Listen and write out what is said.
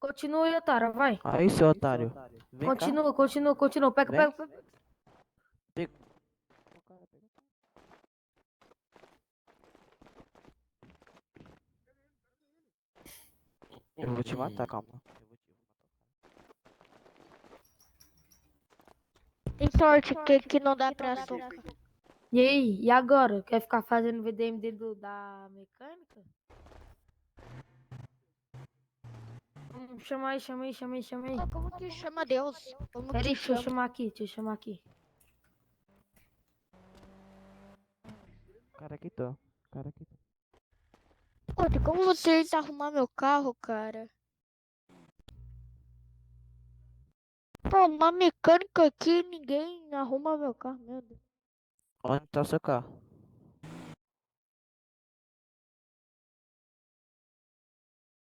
Continua aí, otário, vai. Aí, seu otário. Vem cá. Continua, continua, continua. Pega, Vem. pega, pega. Pega. Eu vou te matar, calma. Tem sorte que não dá pra socar. E aí, e agora? Quer ficar fazendo VDM dentro da mecânica? Chama aí, chama aí, chama aí, chama aí. Ah, como que chama Deus? Como Peraí, que deixa eu chama? chamar aqui, deixa eu chamar aqui. Cara aqui tô. Cara aqui tô. Pô, tem como vocês arrumar meu carro, cara? Pô, uma mecânica aqui, ninguém arruma meu carro, meu Deus. Onde tá seu carro?